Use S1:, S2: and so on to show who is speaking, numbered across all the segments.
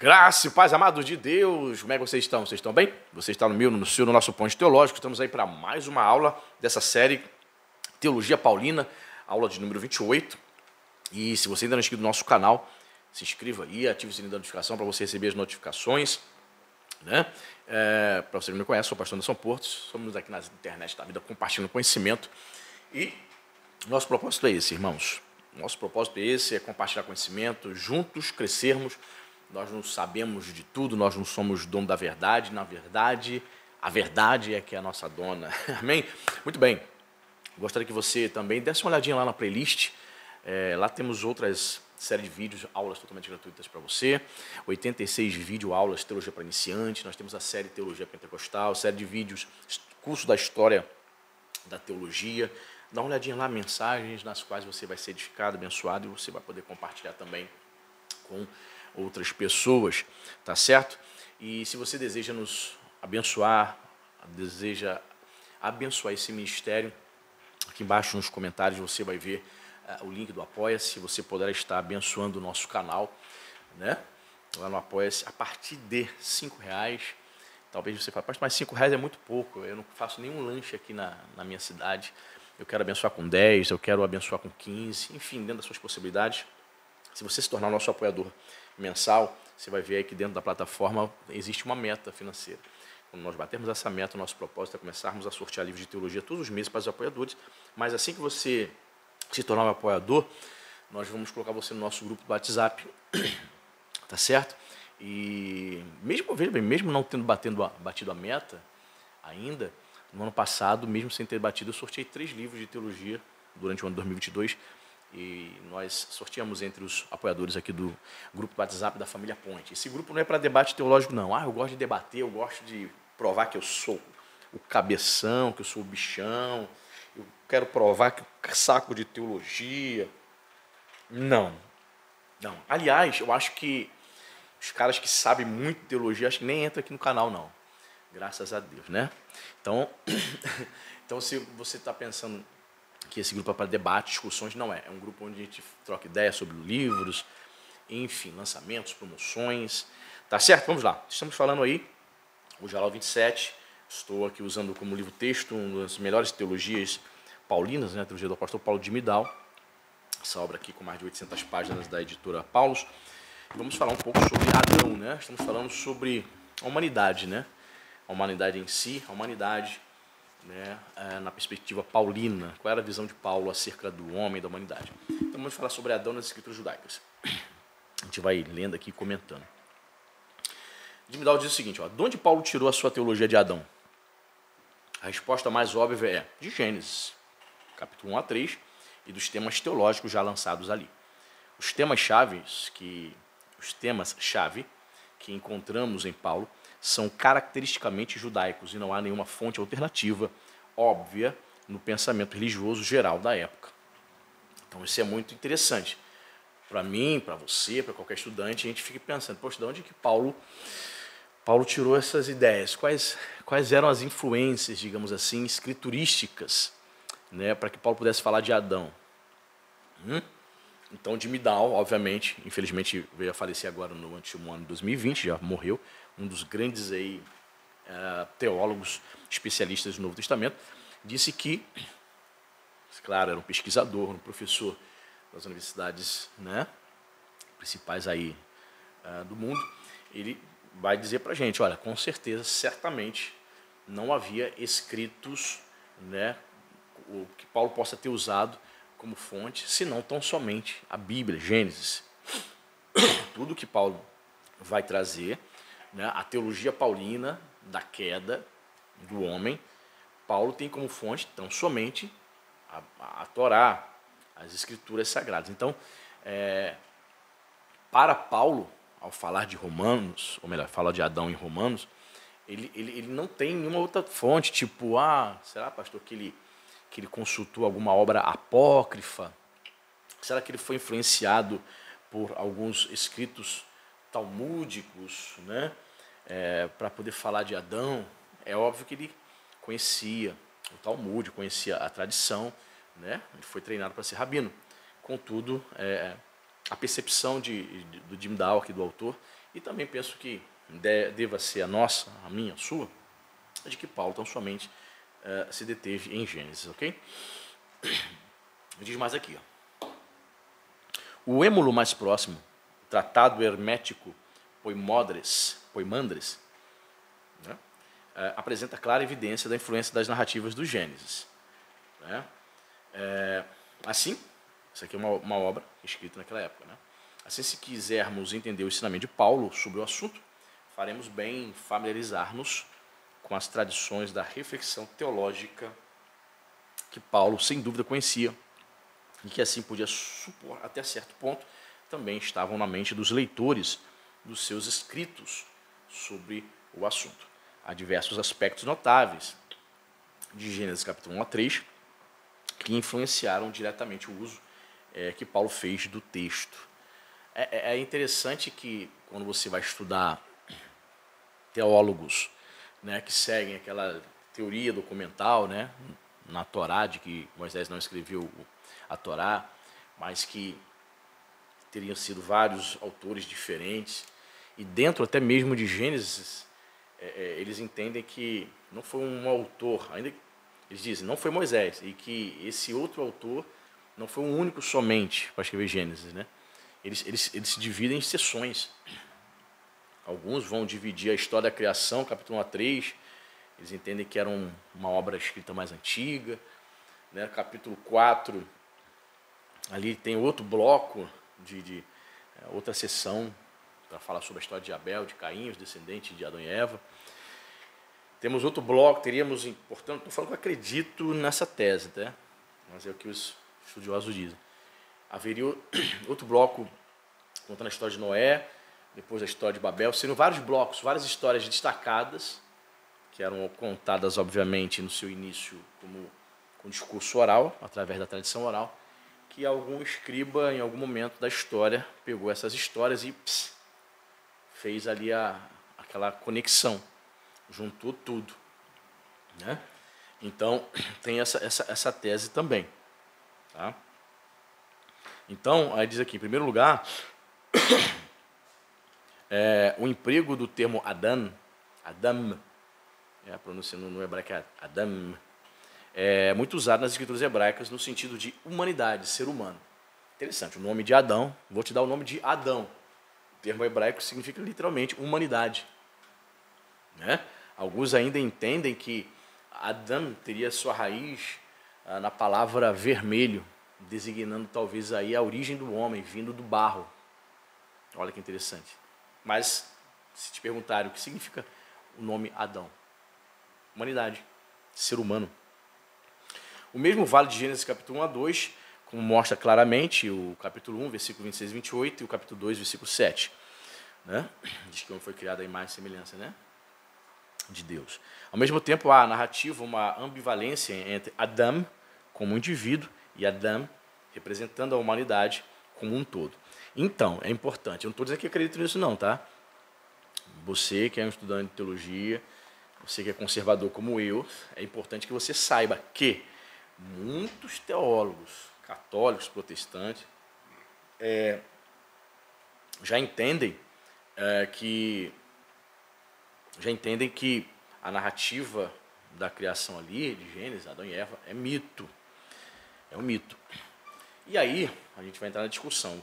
S1: Graça e paz, amados de Deus, como é que vocês estão? Vocês estão bem? Você está no meu, no seu, no nosso Ponte Teológico. Estamos aí para mais uma aula dessa série Teologia Paulina, aula de número 28. E se você ainda não é inscrito no nosso canal, se inscreva aí, ative o sininho da notificação para você receber as notificações. Né? Para você que não me conhece, sou o pastor Anderson Porto, somos aqui na internet da vida compartilhando conhecimento. E nosso propósito é esse, irmãos. Nosso propósito é esse, é compartilhar conhecimento, juntos crescermos. Nós não sabemos de tudo, nós não somos dono da verdade. Na verdade, a verdade é que é a nossa dona. Amém? Muito bem. Gostaria que você também desse uma olhadinha lá na playlist. Lá temos outras séries de vídeos, aulas totalmente gratuitas para você. 86 vídeo-aulas, Teologia para Iniciantes. Nós temos a série Teologia Pentecostal, série de vídeos, curso da História da Teologia. Dá uma olhadinha lá, mensagens nas quais você vai ser edificado, abençoado, e você vai poder compartilhar também com outras pessoas, tá certo? E se você deseja nos abençoar, deseja abençoar esse ministério, aqui embaixo nos comentários você vai ver o link do Apoia-se, você poderá estar abençoando o nosso canal, né? Lá no Apoia-se, a partir de R$5. Talvez você fale, mas R$5 é muito pouco, eu não faço nenhum lanche aqui na minha cidade, eu quero abençoar com 10, eu quero abençoar com 15, enfim, dentro das suas possibilidades. Se você se tornar nosso apoiador mensal, você vai ver aí que dentro da plataforma existe uma meta financeira. Quando nós batermos essa meta, o nosso propósito é começarmos a sortear livros de teologia todos os meses para os apoiadores, mas assim que você se tornar um apoiador, nós vamos colocar você no nosso grupo do WhatsApp, tá certo? E mesmo não tendo batido a meta ainda, no ano passado, mesmo sem ter batido, eu sorteei 3 livros de teologia durante o ano de 2022, e nós sorteamos entre os apoiadores aqui do grupo do WhatsApp da família Ponte. Esse grupo não é para debate teológico, não. Eu gosto de debater, eu gosto de provar que eu sou o cabeção, que eu sou o bichão, eu quero provar que eu saco de teologia. Não. Aliás, eu acho que os caras que sabem muito de teologia, acho que nem entram aqui no canal, não. Graças a Deus, né? Então se você está pensando que esse grupo é para debate, discussões, não é. É um grupo onde a gente troca ideias sobre livros, enfim, lançamentos, promoções. Tá certo? Vamos lá. Estamos falando aí, hoje é aula 27, estou aqui usando como livro texto uma das melhores teologias paulinas, né, a teologia do apóstolo Paulo de Midal, essa obra aqui com mais de 800 páginas da editora Paulus. Vamos falar um pouco sobre Adão, né? Estamos falando sobre a humanidade, né? A humanidade em si, a humanidade, né, na perspectiva paulina, qual era a visão de Paulo acerca do homem, da humanidade. Então vamos falar sobre Adão nas escrituras judaicas. A gente vai lendo aqui e comentando. De Midal diz o seguinte, de onde Paulo tirou a sua teologia de Adão? A resposta mais óbvia é de Gênesis, capítulo 1 a 3, e dos temas teológicos já lançados ali. Os temas-chave que encontramos em Paulo são caracteristicamente judaicos e não há nenhuma fonte alternativa óbvia no pensamento religioso geral da época. Então isso é muito interessante. Para mim, para você, para qualquer estudante, a gente fica pensando, poxa, de onde que Paulo tirou essas ideias? Quais eram as influências, digamos assim, escriturísticas, né, para que Paulo pudesse falar de Adão? Então, de Midal, obviamente, infelizmente veio a falecer agora no último ano de 2020, já morreu, um dos grandes aí, teólogos especialistas do Novo Testamento, disse que, claro, era um pesquisador, um professor das universidades, né, principais aí, do mundo. Ele vai dizer para a gente, olha, com certeza, certamente, não havia escritos, né, o que Paulo possa ter usado como fonte, senão tão somente a Bíblia, Gênesis. Tudo que Paulo vai trazer, né, a teologia paulina da queda do homem, Paulo tem como fonte tão somente a Torá, as Escrituras Sagradas. Então, para Paulo, ao falar de Romanos, ou melhor, falar de Adão em Romanos, ele não tem nenhuma outra fonte, tipo, será, pastor, que ele consultou alguma obra apócrifa? Será que ele foi influenciado por alguns escritos talmúdicos, né, para poder falar de Adão? É óbvio que ele conhecia o Talmud, conhecia a tradição, né, ele foi treinado para ser rabino. Contudo, a percepção do Jim Dow, aqui do autor, e também penso que deva ser a nossa, a minha, a sua, de que Paulo tão somente se deteve em Gênesis, ok? Diz mais aqui, ó. O êmulo mais próximo, Tratado Hermético Poimandres, né, apresenta clara evidência da influência das narrativas do Gênesis. Né? Assim, isso aqui é uma obra escrita naquela época. Né? Assim, se quisermos entender o ensinamento de Paulo sobre o assunto, faremos bem em familiarizar-nos com as tradições da reflexão teológica que Paulo, sem dúvida, conhecia e que assim podia supor, até certo ponto, também estavam na mente dos leitores dos seus escritos sobre o assunto. Há diversos aspectos notáveis de Gênesis capítulo 1 a 3 que influenciaram diretamente o uso que Paulo fez do texto. É interessante que, quando você vai estudar teólogos, né, que seguem aquela teoria documental, né, na Torá, de que Moisés não escreveu a Torá, mas que teriam sido vários autores diferentes, e dentro até mesmo de Gênesis, eles entendem que não foi um autor, ainda eles dizem, não foi Moisés, e que esse outro autor não foi um único somente para escrever Gênesis. Né? Eles se dividem em seções. Alguns vão dividir a história da criação, capítulo 1 a 3, eles entendem que era uma obra escrita mais antiga. Né? Capítulo 4, ali tem outro bloco, outra seção, para falar sobre a história de Abel, de Caim, os descendentes de Adão e Eva. Temos outro bloco, portanto, estou falando que eu acredito nessa tese, tá? Mas é o que os estudiosos dizem. Haveria outro bloco contando a história de Noé, depois a história de Babel. Seriam vários blocos, várias histórias destacadas, que eram contadas, obviamente, no seu início com discurso oral, através da tradição oral, que algum escriba, em algum momento da história, pegou essas histórias e fez ali aquela conexão, juntou tudo. Né? Então, tem essa tese também. Tá? Então, aí diz aqui, em primeiro lugar, o emprego do termo Adam, a pronúncia no hebraico é Adam, é muito usado nas escrituras hebraicas no sentido de humanidade, ser humano. Interessante, o nome de Adão, vou te dar o nome de Adão. O termo hebraico significa literalmente humanidade. Né? Alguns ainda entendem que Adam teria sua raiz na palavra vermelho, designando talvez aí a origem do homem, vindo do barro. Olha que interessante. Mas, se te perguntarem o que significa o nome Adão, humanidade, ser humano. O mesmo vale de Gênesis capítulo 1 a 2, como mostra claramente o capítulo 1, versículo 26 e 28, e o capítulo 2, versículo 7. Né? Diz que o homem foi criado à imagem e semelhança, né, de Deus. Ao mesmo tempo, há a narrativa, uma ambivalência entre Adão como indivíduo e Adão representando a humanidade como um todo. Então, é importante, eu não estou dizendo que acredito nisso não, tá? Você que é um estudante de teologia, você que é conservador como eu, é importante que você saiba que muitos teólogos, católicos, protestantes, já entendem que a narrativa da criação ali, de Gênesis, Adão e Eva, é mito. É um mito. E aí, a gente vai entrar na discussão.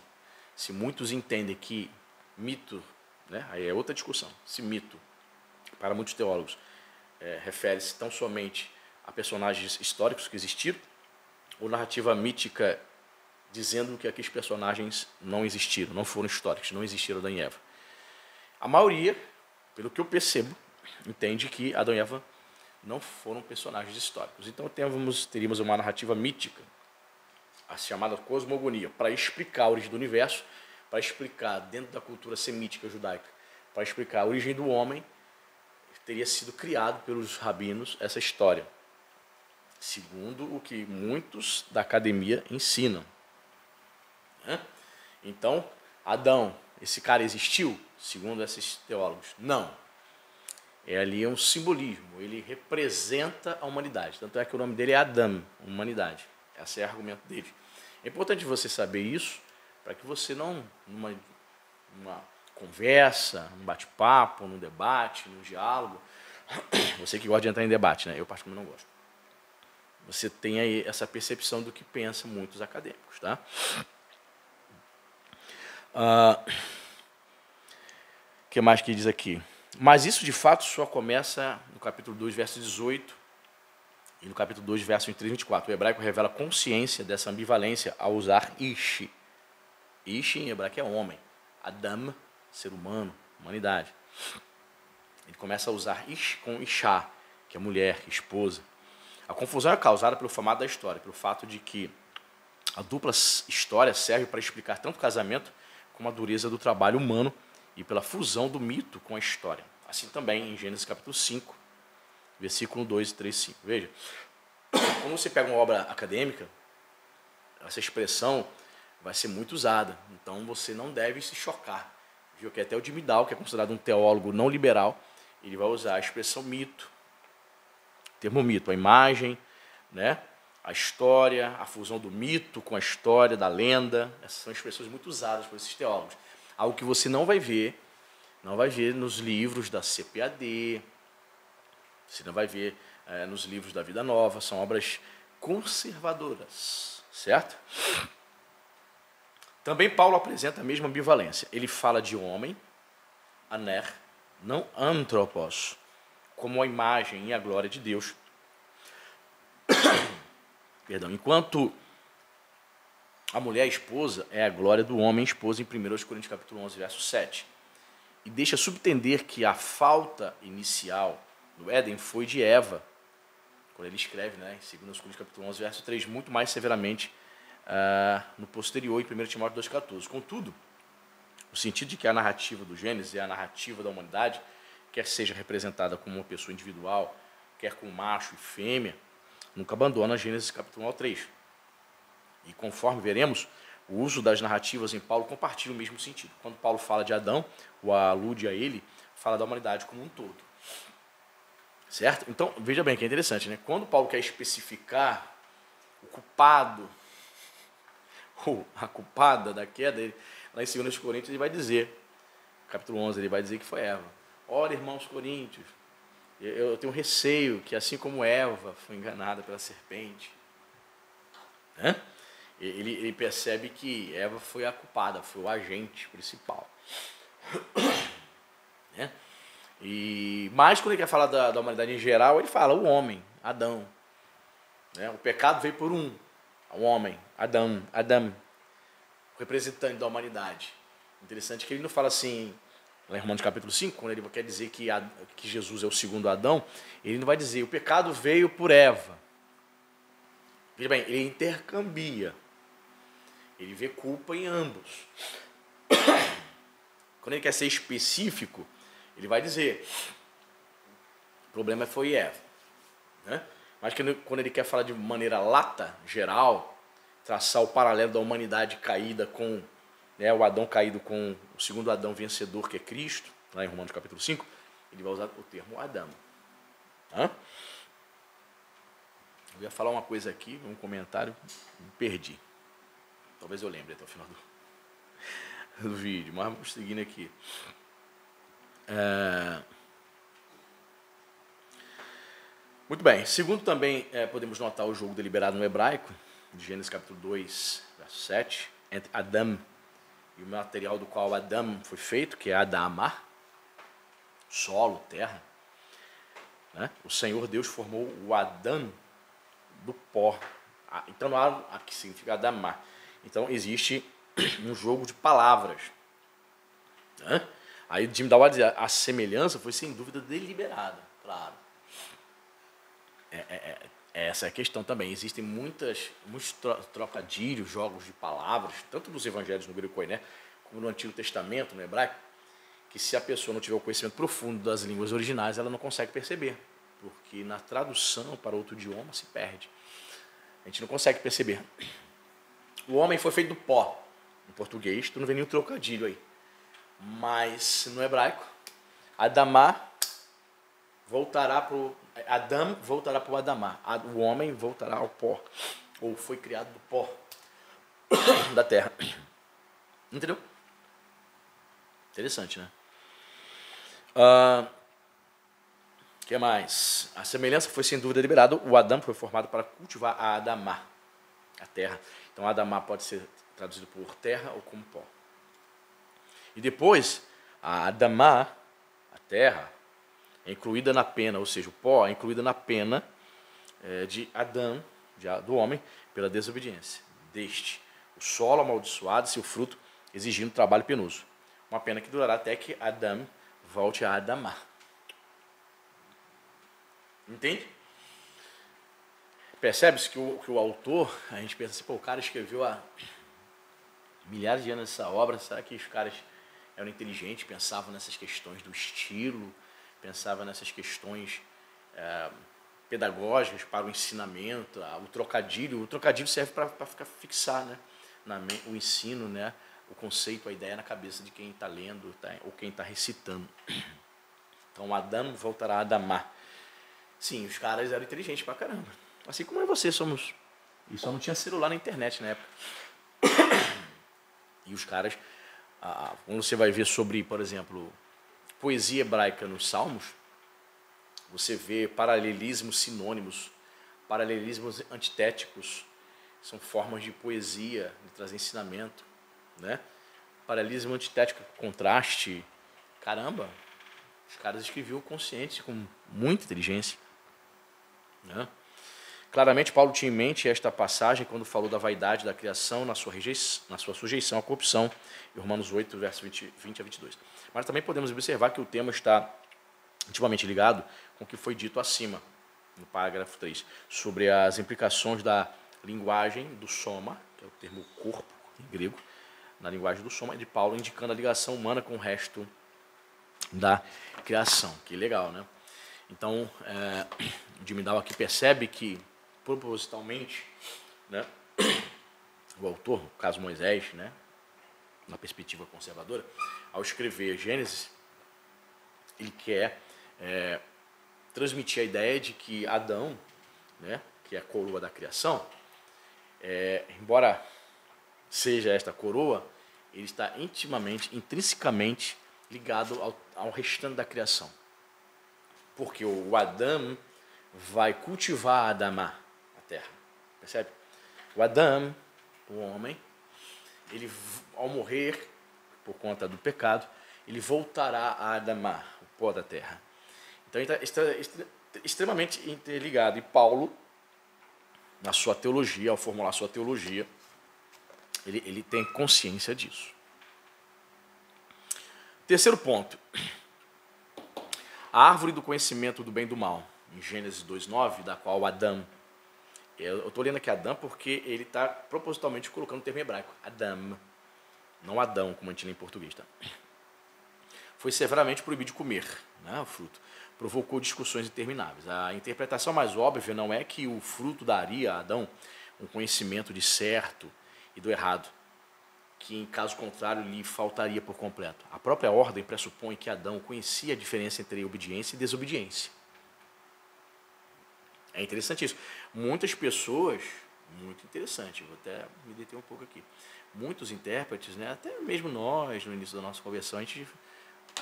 S1: Se muitos entendem que mito, né, aí é outra discussão, se mito, para muitos teólogos, refere-se tão somente a personagens históricos que existiram, ou narrativa mítica dizendo que aqueles personagens não existiram, não foram históricos, não existiram Adão e Eva. A maioria, pelo que eu percebo, entende que Adão e Eva não foram personagens históricos. Então teríamos uma narrativa mítica, a chamada cosmogonia, para explicar a origem do universo, para explicar, dentro da cultura semítica judaica, para explicar a origem do homem, teria sido criado pelos rabinos essa história, segundo o que muitos da academia ensinam. Então, Adão, esse cara existiu, segundo esses teólogos? Não. Ali é um simbolismo, ele representa a humanidade. Tanto é que o nome dele é Adão, humanidade. Esse é o argumento dele. É importante você saber isso, para que você não, numa conversa, num bate-papo, num debate, num diálogo, você que gosta de entrar em debate, né? Eu particularmente não gosto. Você tem aí essa percepção do que pensam muitos acadêmicos, tá? O que mais que diz aqui? Mas isso, de fato, só começa no capítulo 2, verso 18, e no capítulo 2, verso 23 e 24. O hebraico revela consciência dessa ambivalência ao usar ish. Ish em hebraico é homem. Adam, ser humano, humanidade. Ele começa a usar ish com ishá, que é mulher, esposa. A confusão é causada pelo formato da história, pelo fato de que a dupla história serve para explicar tanto o casamento como a dureza do trabalho humano e pela fusão do mito com a história. Assim também em Gênesis capítulo 5, versículo 2, 3, 5. Veja, quando você pega uma obra acadêmica, essa expressão vai ser muito usada. Então você não deve se chocar. Viu que até o Jimmy Dow, que é considerado um teólogo não liberal, ele vai usar a expressão mito, termo mito, a imagem, né? A história, a fusão do mito com a história, da lenda. Essas são expressões muito usadas por esses teólogos. Algo que você não vai ver nos livros da CPAD, você não vai ver nos livros da Vida Nova, são obras conservadoras, certo? Também Paulo apresenta a mesma ambivalência. Ele fala de homem, aner, não antropos, como a imagem e a glória de Deus. Perdão, enquanto a mulher esposa é a glória do homem esposa em 1 Coríntios capítulo 11, verso 7. E deixa subtender que a falta inicial no Éden foi de Eva, quando ele escreve, né, em 2 Coríntios capítulo 11, verso 3, muito mais severamente no posterior, em 1 Timóteo 2,14. Contudo, o sentido de que a narrativa do Gênesis é a narrativa da humanidade, quer seja representada como uma pessoa individual, quer com macho e fêmea, nunca abandona Gênesis capítulo 1 ao 3. E conforme veremos, o uso das narrativas em Paulo compartilha o mesmo sentido. Quando Paulo fala de Adão, ou alude a ele, fala da humanidade como um todo. Certo? Então, veja bem que é interessante, né? Quando Paulo quer especificar o culpado, ou a culpada da queda, lá em 2 Coríntios ele vai dizer, capítulo 11, ele vai dizer que foi Eva. Ora, irmãos coríntios, eu tenho receio que assim como Eva foi enganada pela serpente, né? Ele percebe que Eva foi a culpada, foi o agente principal. Né? Mas quando ele quer falar da humanidade em geral, ele fala o homem, Adão. Né? O pecado veio por um homem, Adão, o representante da humanidade. Interessante que ele não fala assim, lá em Romanos capítulo 5, quando ele quer dizer que Jesus é o segundo Adão, ele não vai dizer o pecado veio por Eva. Veja bem, ele intercambia. Ele vê culpa em ambos. Quando ele quer ser específico, ele vai dizer o problema foi Eva. Né? Mas quando ele quer falar de maneira lata, geral, traçar o paralelo da humanidade caída com, né, o Adão caído com o segundo Adão vencedor, que é Cristo, lá em Romanos capítulo 5, ele vai usar o termo Adão. Hã? Eu ia falar uma coisa aqui, um comentário, me perdi. Talvez eu lembre até o final do vídeo, mas vamos seguindo aqui. Muito bem. Segundo também, podemos notar o jogo deliberado no hebraico, de Gênesis capítulo 2, verso 7, entre Adam e o material do qual Adam foi feito, que é Adamá, solo, terra. Né? O Senhor Deus formou o Adão do pó. Então, não há aqui significa Adamá. Então, existe um jogo de palavras. Né? Aí, Jim Dow vai dizer, a semelhança foi, sem dúvida, deliberada. Claro. Essa é a questão também. Existem muitos trocadilhos, jogos de palavras, tanto nos evangelhos no grego koiné, como no Antigo Testamento, no hebraico, que se a pessoa não tiver o conhecimento profundo das línguas originais, ela não consegue perceber. Porque na tradução para outro idioma se perde. A gente não consegue perceber. O homem foi feito do pó. Em português, tu não vê nenhum trocadilho aí. Mas no hebraico, Adamá voltará para o... Adão voltará para o Adamá. O homem voltará ao pó. Ou foi criado do pó da terra. Entendeu? Interessante, né? Que mais? A semelhança foi sem dúvida liberada. O Adão foi formado para cultivar a Adamá, a terra. Então, Adamá pode ser traduzido por terra ou como pó. E depois, a Adamá, a terra, é incluída na pena, ou seja, o pó é incluída na pena de Adão, do homem, pela desobediência deste. O solo amaldiçoado e seu fruto exigindo trabalho penoso. Uma pena que durará até que Adão volte a Adamá. Entende? Percebe-se que o autor, a gente pensa assim, pô, o cara escreveu há milhares de anos essa obra, será que os caras eram inteligentes, pensavam nessas questões do estilo, pensavam nessas questões pedagógicas para o ensinamento, o trocadilho serve para fixar, né, o ensino, né, o conceito, a ideia na cabeça de quem está lendo ou quem está recitando. Então, Adão voltará a Adamá. Sim, os caras eram inteligentes pra caramba. Assim como eu e você somos. E só não tinha celular na internet na época. E os caras, quando você vai ver sobre, por exemplo, poesia hebraica nos Salmos, você vê paralelismos sinônimos, paralelismos antitéticos, são formas de poesia, de trazer ensinamento, né? Paralelismo antitético, contraste, caramba, os caras escreviam consciente, com muita inteligência, né? Claramente, Paulo tinha em mente esta passagem quando falou da vaidade da criação na sua sujeição à corrupção, em Romanos 8, versos 20 a 22. Mas também podemos observar que o tema está intimamente ligado com o que foi dito acima, no parágrafo 3, sobre as implicações da linguagem do soma, que é o termo corpo em grego, na linguagem do soma de Paulo, indicando a ligação humana com o resto da criação. Que legal, né? Então, o Jimmy Dow aqui percebe que, propositalmente, né, o autor, no caso Moisés, né, na perspectiva conservadora, ao escrever Gênesis, ele quer transmitir a ideia de que Adão, né, que é a coroa da criação, embora seja esta coroa, ele está intrinsecamente ligado ao restante da criação. Porque o Adão vai cultivar a Adamá, a terra. Percebe? O Adão, o homem, ele, ao morrer, por conta do pecado, ele voltará a Adamá, o pó da terra. Então, ele está extremamente interligado. E Paulo, na sua teologia, ao formular sua teologia, ele tem consciência disso. Terceiro ponto. A árvore do conhecimento do bem e do mal, em Gênesis 2:9, da qual Adão, eu estou lendo aqui Adão porque ele está propositalmente colocando o termo hebraico, Adam, não Adão, como a gente lê em português, tá? Foi severamente proibido de comer, né, o fruto. Provocou discussões intermináveis. A interpretação mais óbvia não é que o fruto daria a Adão um conhecimento de certo e do errado, que em caso contrário lhe faltaria por completo. A própria ordem pressupõe que Adão conhecia a diferença entre obediência e desobediência. É interessante isso. Muitas pessoas, muito interessante, vou até me deter um pouco aqui, muitos intérpretes, né, até mesmo nós, no início da nossa conversão, a gente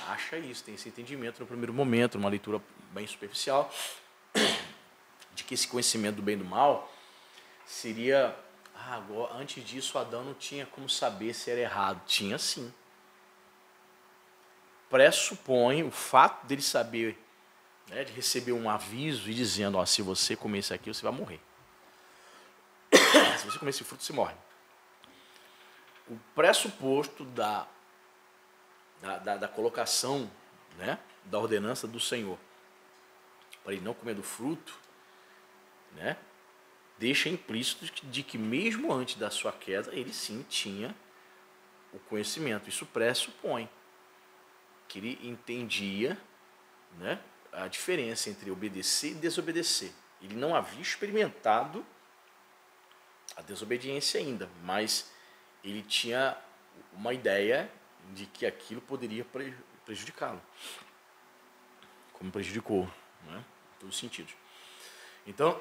S1: acha isso, tem esse entendimento no primeiro momento, numa leitura bem superficial, de que esse conhecimento do bem e do mal seria... agora, antes disso, Adão não tinha como saber se era errado. Tinha sim. Pressupõe o fato dele saber, né, de receber um aviso e dizendo, se você comer isso aqui, você vai morrer. Se você comer esse fruto, você morre. O pressuposto da colocação, né, da ordenança do Senhor para ele não comer do fruto, né, deixa implícito de que mesmo antes da sua queda, ele sim tinha o conhecimento. Isso pressupõe que ele entendia, né, a diferença entre obedecer e desobedecer. Ele não havia experimentado a desobediência ainda, mas ele tinha uma ideia de que aquilo poderia prejudicá-lo, como prejudicou, né, em todos os sentidos. Então,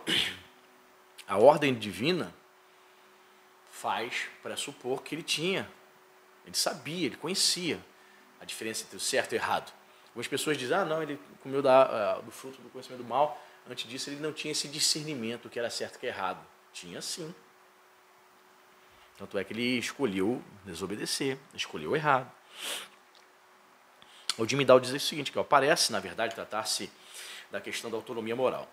S1: a ordem divina faz pressupor que ele tinha Ele sabia, ele conhecia a diferença entre o certo e o errado. Algumas pessoas dizem, não, ele comeu do fruto do conhecimento do mal. Antes disso, ele não tinha esse discernimento, o que era certo e o que era errado. Tinha sim. Tanto é que ele escolheu desobedecer, escolheu errado. O Jimmy Dow diz o seguinte, que parece, na verdade, tratar-se da questão da autonomia moral.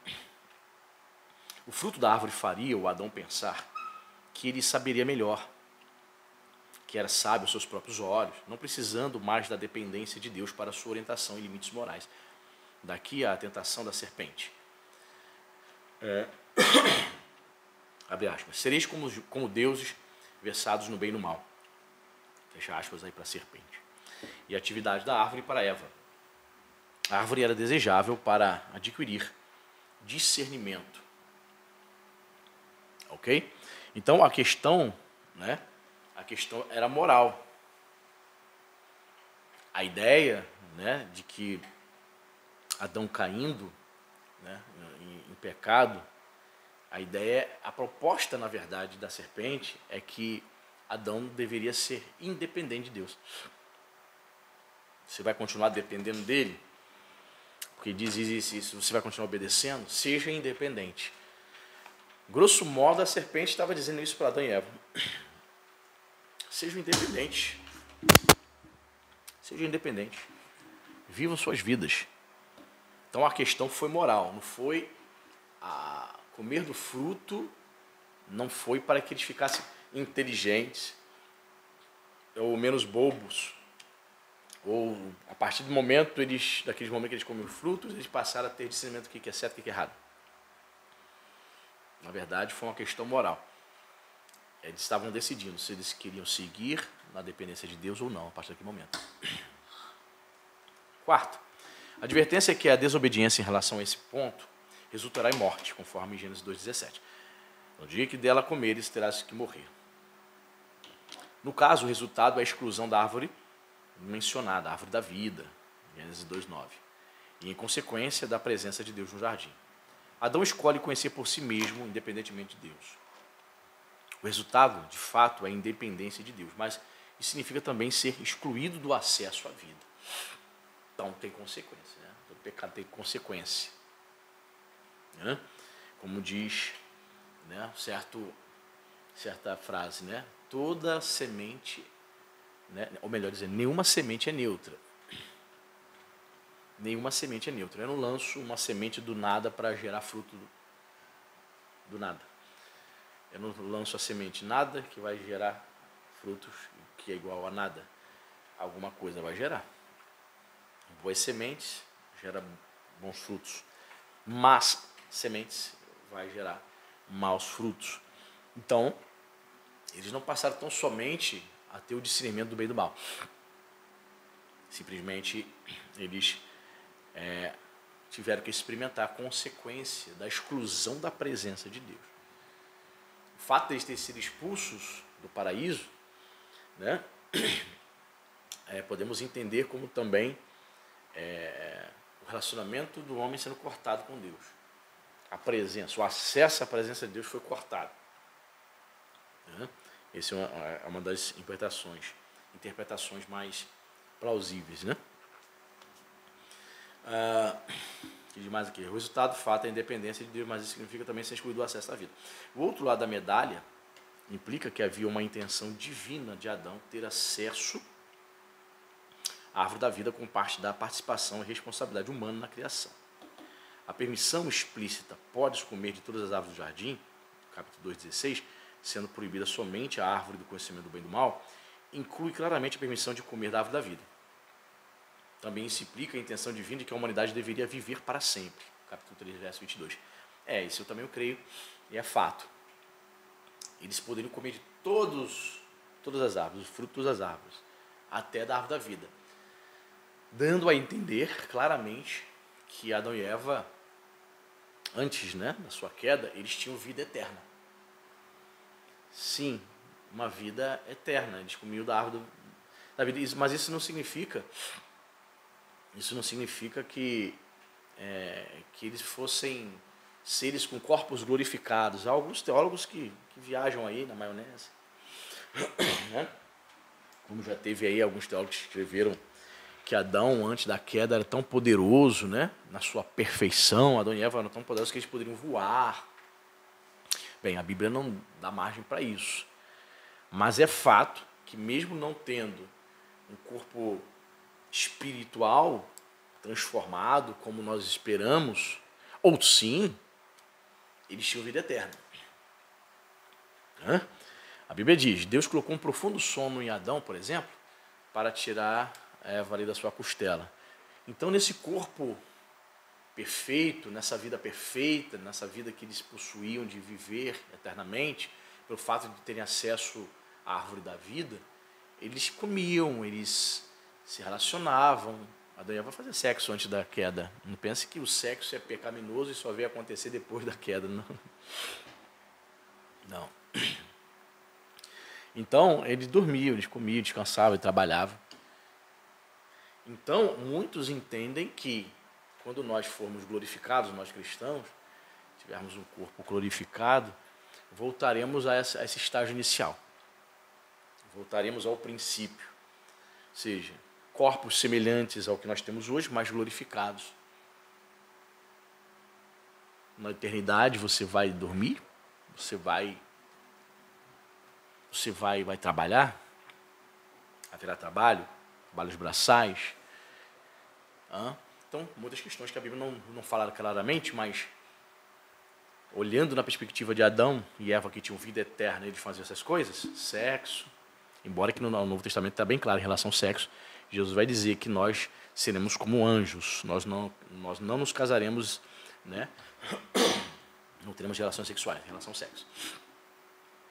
S1: O fruto da árvore faria o Adão pensar que ele saberia melhor, que era sábio aos seus próprios olhos, não precisando mais da dependência de Deus para sua orientação e limites morais. Daqui a tentação da serpente. Abre aspas. Sereis como deuses versados no bem e no mal. Fecha aspas aí para a serpente. E a atividade da árvore para Eva. A árvore era desejável para adquirir discernimento. Ok? Então a questão era moral. A ideia, de que Adão caindo, em pecado, a proposta, na verdade, da serpente é que Adão deveria ser independente de Deus. Você vai continuar dependendo dele? Porque diz isso, você vai continuar obedecendo? Seja independente. Grosso modo, a serpente estava dizendo isso para Adão e Eva. Sejam independentes. Sejam independentes. Vivam suas vidas. Então a questão foi moral, não foi comer do fruto, não foi para que eles ficassem inteligentes ou menos bobos. Ou a partir daquele momento que eles comem frutos, eles passaram a ter discernimento do que é certo e o que é errado. Na verdade, foi uma questão moral. Eles estavam decidindo se eles queriam seguir na dependência de Deus ou não, a partir daquele momento. Quarto, a advertência é que a desobediência em relação a esse ponto resultará em morte, conforme Gênesis 2,17. No dia que dela comeres, terás que morrer. No caso, o resultado é a exclusão da árvore mencionada, a árvore da vida, Gênesis 2,9. E em consequência da presença de Deus no jardim. Adão escolhe conhecer por si mesmo, independentemente de Deus. O resultado, de fato, é a independência de Deus, mas isso significa também ser excluído do acesso à vida. Então tem consequência, Todo pecado tem consequência. Como diz, certa frase, toda semente, ou melhor dizer, nenhuma semente é neutra. Nenhuma semente é neutra. Eu não lanço uma semente do nada para gerar fruto do nada. Eu não lanço a semente nada que vai gerar frutos que é igual a nada. Alguma coisa vai gerar. Boas sementes geram bons frutos. Más sementes vai gerar maus frutos. Então, eles não passaram tão somente a ter o discernimento do bem e do mal. Simplesmente, eles tiveram que experimentar a consequência da exclusão da presença de Deus. O fato de eles terem sido expulsos do paraíso, podemos entender como também o relacionamento do homem sendo cortado com Deus. A presença, o acesso à presença de Deus foi cortado. Essa é uma das interpretações mais plausíveis, que demais aqui. O resultado, o fato, é a independência de Deus, mas isso significa também ser excluído do acesso à vida. O outro lado da medalha implica que havia uma intenção divina de Adão ter acesso à árvore da vida com parte da participação e responsabilidade humana na criação. A permissão explícita, podes comer de todas as árvores do jardim, capítulo 2,16, sendo proibida somente a árvore do conhecimento do bem e do mal, inclui claramente a permissão de comer da árvore da vida. Também isso implica a intenção divina de que a humanidade deveria viver para sempre. Capítulo 3, verso 22. Isso eu também creio, e é fato. Eles poderiam comer de todas as árvores, os frutos das árvores, até da árvore da vida. Dando a entender claramente que Adão e Eva, antes da sua queda, eles tinham vida eterna. Sim, uma vida eterna. Eles comiam da árvore da vida. Mas isso não significa que eles fossem seres com corpos glorificados. Há alguns teólogos que viajam aí na maionese. Como já teve aí alguns teólogos que escreveram que Adão, antes da queda, era tão poderoso, né? Na sua perfeição, Adão e Eva eram tão poderosos que eles poderiam voar. Bem, a Bíblia não dá margem para isso. Mas é fato que mesmo não tendo um corpo espiritual transformado como nós esperamos, ou sim, eles tinham vida eterna. A Bíblia diz, Deus colocou um profundo sono em Adão, por exemplo, para tirar a Eva ali da sua costela. Então, nesse corpo perfeito, nessa vida perfeita, nessa vida que eles possuíam de viver eternamente, pelo fato de terem acesso à árvore da vida, eles comiam, eles se relacionavam. Adão e Eva faziam sexo antes da queda. Não pense que o sexo é pecaminoso e só veio acontecer depois da queda. Não. Não. Então, eles dormiam, eles comiam, descansavam e trabalhavam. Então, muitos entendem que quando nós formos glorificados, nós cristãos, tivermos um corpo glorificado, voltaremos a esse estágio inicial. Voltaremos ao princípio. Ou seja, corpos semelhantes ao que nós temos hoje, mas glorificados. Na eternidade você vai dormir, você vai trabalhar, haverá trabalhos braçais. Então, muitas questões que a Bíblia não fala claramente, mas olhando na perspectiva de Adão e Eva, que tinham vida eterna, eles faziam essas coisas, sexo, embora que no Novo Testamento está bem claro em relação ao sexo, Jesus vai dizer que nós seremos como anjos, nós não nos casaremos, né? Não teremos relações sexuais, em relação ao sexo.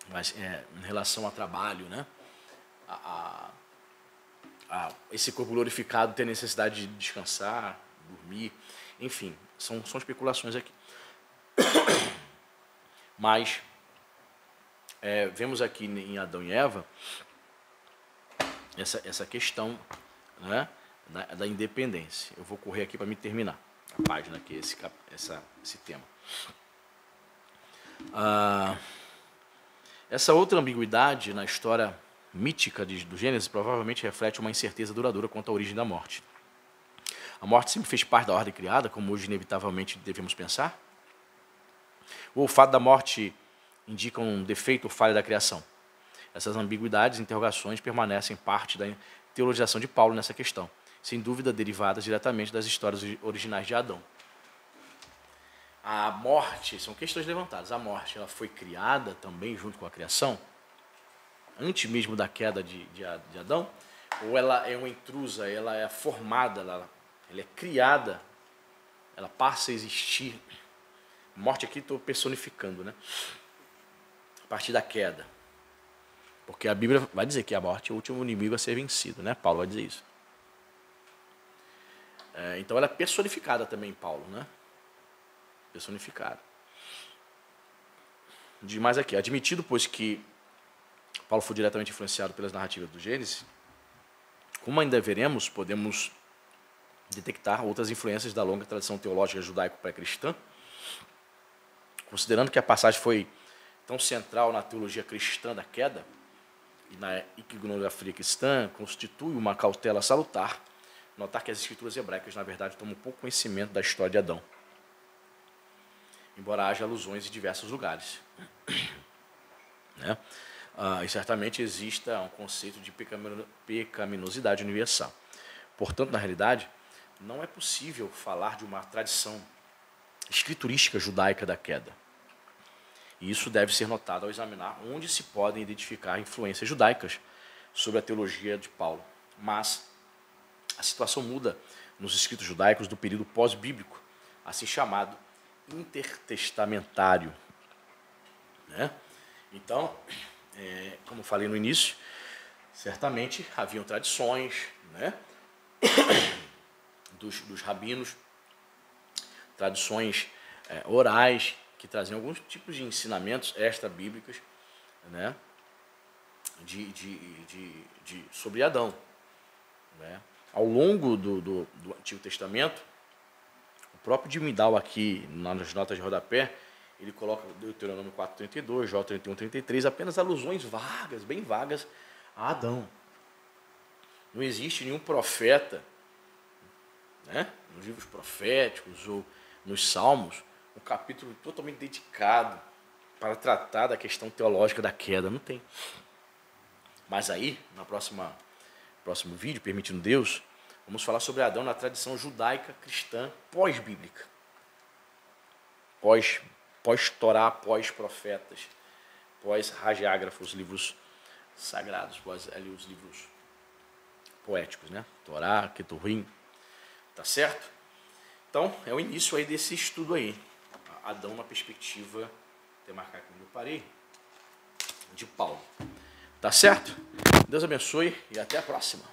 S1: Mas em relação a trabalho, né? Esse corpo glorificado tem necessidade de descansar, dormir, enfim, são especulações aqui. Mas vemos aqui em Adão e Eva essa questão, né, da independência. Eu vou correr aqui para me terminar a página aqui, esse tema. Essa outra ambiguidade na história mítica do Gênesis provavelmente reflete uma incerteza duradoura quanto à origem da morte. A morte sempre fez parte da ordem criada, como hoje inevitavelmente devemos pensar? Ou o fato da morte indica um defeito ou falha da criação? Essas ambiguidades e interrogações permanecem parte da teologização de Paulo nessa questão, sem dúvida derivadas diretamente das histórias originais de Adão. A morte, são questões levantadas, a morte ela foi criada também junto com a criação? Antes mesmo da queda de Adão? Ou ela é uma intrusa, ela é formada, ela é criada, ela passa a existir? Morte aqui estou personificando, né? A partir da queda. Porque a Bíblia vai dizer que a morte é o último inimigo a ser vencido, né? Paulo vai dizer isso. Então ela é personificada também, Paulo, né? Personificada. Diz mais aqui, admitido, pois, que Paulo foi diretamente influenciado pelas narrativas do Gênesis, como ainda veremos, podemos detectar outras influências da longa tradição teológica judaico-pré-cristã, considerando que a passagem foi tão central na teologia cristã da queda e na iconografia cristã, constitui uma cautela salutar notar que as escrituras hebraicas, na verdade, tomam pouco conhecimento da história de Adão, embora haja alusões em diversos lugares. Né? E certamente exista um conceito de pecaminosidade universal. Portanto, na realidade, não é possível falar de uma tradição escriturística judaica da queda. E isso deve ser notado ao examinar onde se podem identificar influências judaicas sobre a teologia de Paulo. Mas a situação muda nos escritos judaicos do período pós-bíblico, assim chamado intertestamentário. Né? Então, como falei no início, certamente haviam tradições, né? dos rabinos, tradições orais, que traziam alguns tipos de ensinamentos extra-bíblicos, né? Sobre Adão. Né? Ao longo do Antigo Testamento, o próprio Dimidal aqui, nas notas de rodapé, ele coloca Deuteronômio 4:32, Jó 31:33, apenas alusões vagas, bem vagas, a Adão. Não existe nenhum profeta, né, nos livros proféticos ou nos Salmos, um capítulo totalmente dedicado para tratar da questão teológica da queda. Não tem. Mas aí, no próximo vídeo, permitindo Deus, vamos falar sobre Adão na tradição judaica cristã pós-bíblica. Pós-Torá, pós-profetas, pós-ragiágrafos, livros sagrados, pós ali os livros poéticos, né? Torá, Keturim, tá certo? Então, é o início aí desse estudo aí. Adão na perspectiva, até marcar aqui onde eu parei, de Paulo. Tá certo? Deus abençoe e até a próxima.